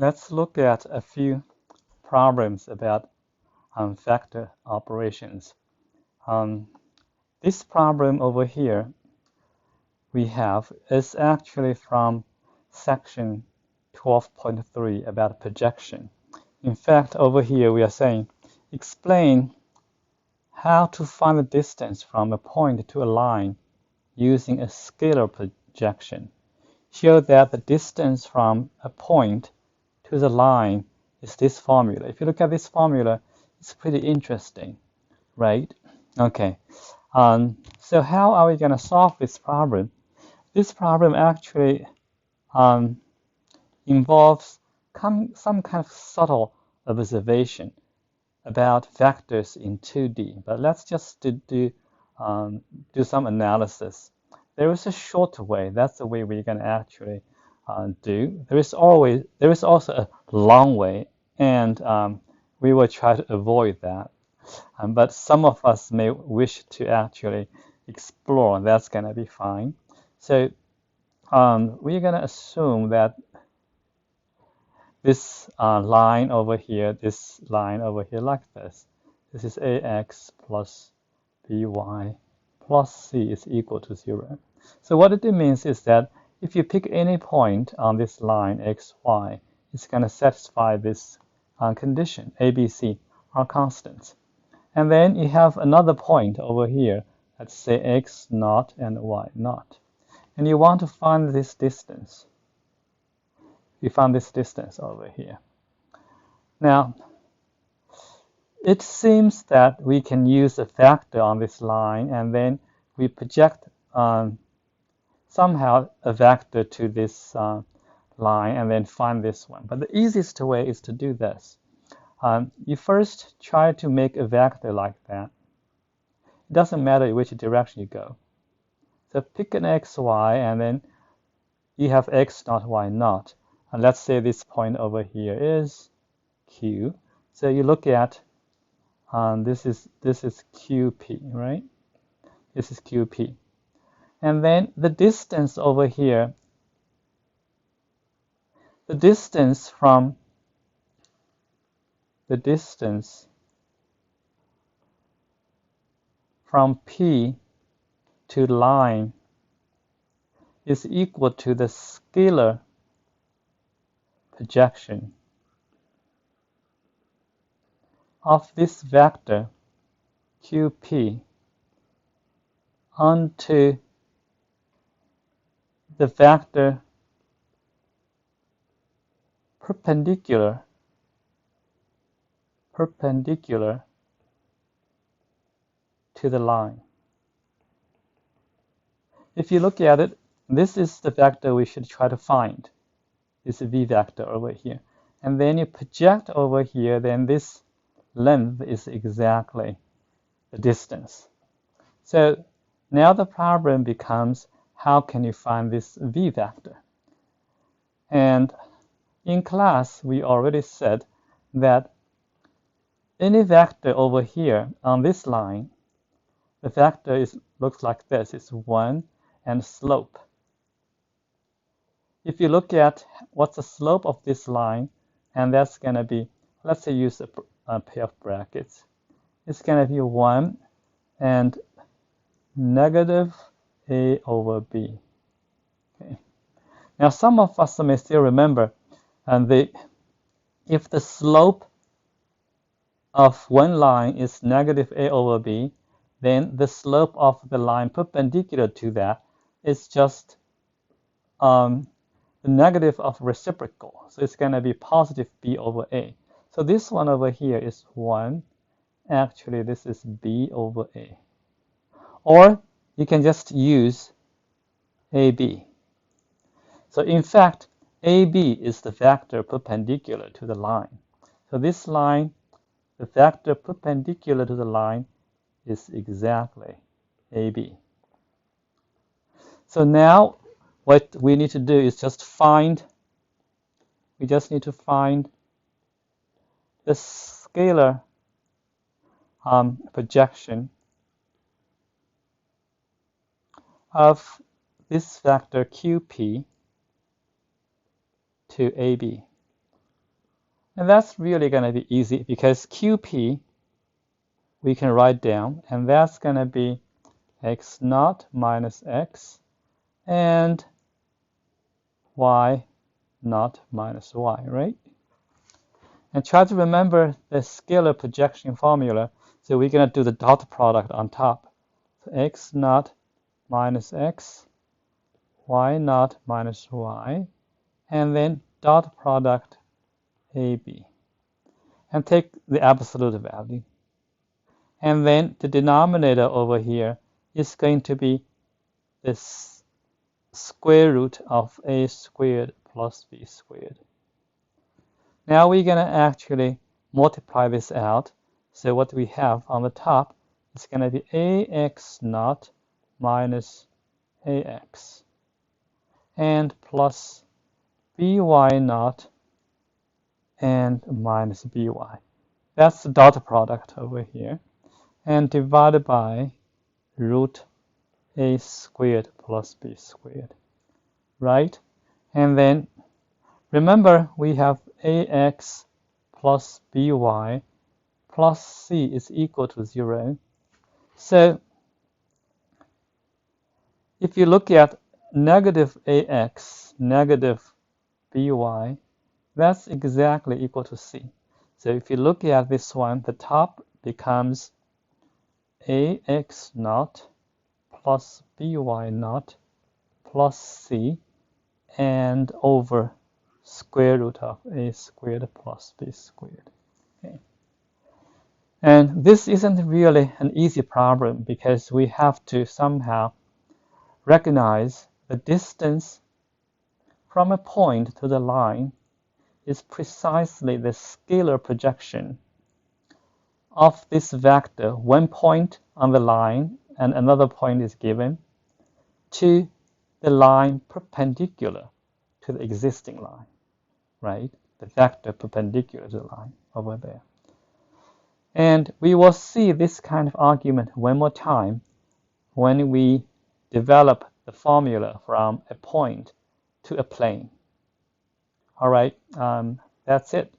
Let's look at a few problems about vector operations. Um, this problem over here we have is actually from section 12.3 about projection. In fact, over here we are saying explain how to find the distance from a point to a line using a scalar projection. Show that the distance from a point to the line is this formula. If you look at this formula, it's pretty interesting, right? Okay, so how are we going to solve this problem? This problem actually involves some kind of subtle observation about vectors in 2D, but let's just do some analysis. There is a short way. That's the way we're going to actually do. There is also a long way, and we will try to avoid that. But some of us may wish to actually explore. That's going to be fine. So we're going to assume that this line over here, like this. This is ax plus by plus c is equal to 0. So what it means is that if you pick any point on this line x, y, it's going to satisfy this condition. A, B, C are constants. And then you have another point over here, let's say x naught and y naught. And you want to find this distance. You found this distance over here. Now, it seems that we can use a vector on this line, and then we project somehow a vector to this line and then find this one. But the easiest way is to do this. You first try to make a vector like that. It doesn't matter which direction you go. So pick an x, y, and then you have x naught, y naught. And let's say this point over here is Q. So you look at this is QP, right? This is QP. And then the distance over here, the distance from P to line is equal to the scalar projection of this vector QP onto the vector perpendicular to the line. If you look at it, this is the vector we should try to find. This v vector over here. And then you project over here, then this length is exactly the distance. So now the problem becomes, how can you find this v vector? And in class, we already said that any vector over here on this line, the vector looks like this. It's 1 and slope. If you look at what's the slope of this line, and that's going to be, let's say use a pair of brackets. It's going to be 1 and negative a over b. Okay. Now some of us may still remember, if the slope of one line is negative a over b, then the slope of the line perpendicular to that is just the negative of reciprocal. So it's going to be positive b over a. So this one over here is 1. Actually, this is b over a. Or you can just use ab. So in fact, ab is the vector perpendicular to the line. So this line, the vector perpendicular to the line, is exactly AB. So now what we need to do is just need to find the scalar projection of this vector QP to AB. And that's really going to be easy because QP we can write down, and that's going to be x naught minus x and y naught minus y, right? And try to remember the scalar projection formula. So we're going to do the dot product on top. So x naught minus x, y naught minus y, and then dot product AB. And take the absolute value. And then the denominator over here is going to be this square root of a squared plus b squared. Now we're going to actually multiply this out. So what we have on the top is going to be ax naught minus ax and plus by naught and minus by. That's the dot product over here. And divided by root a squared plus b squared, right? And then remember we have ax plus by plus c is equal to 0. So if you look at negative ax, negative by, that's exactly equal to c. So if you look at this one, the top becomes ax naught plus by naught plus c and over square root of a squared plus b squared. Okay. And this isn't really an easy problem because we have to somehow recognize the distance from a point to the line is precisely the scalar projection of this vector. One point on the line and another point is given to the line perpendicular to the existing line, right? The vector perpendicular to the line over there. And we will see this kind of argument one more time when we develop the formula from a point to a plane. All right, that's it.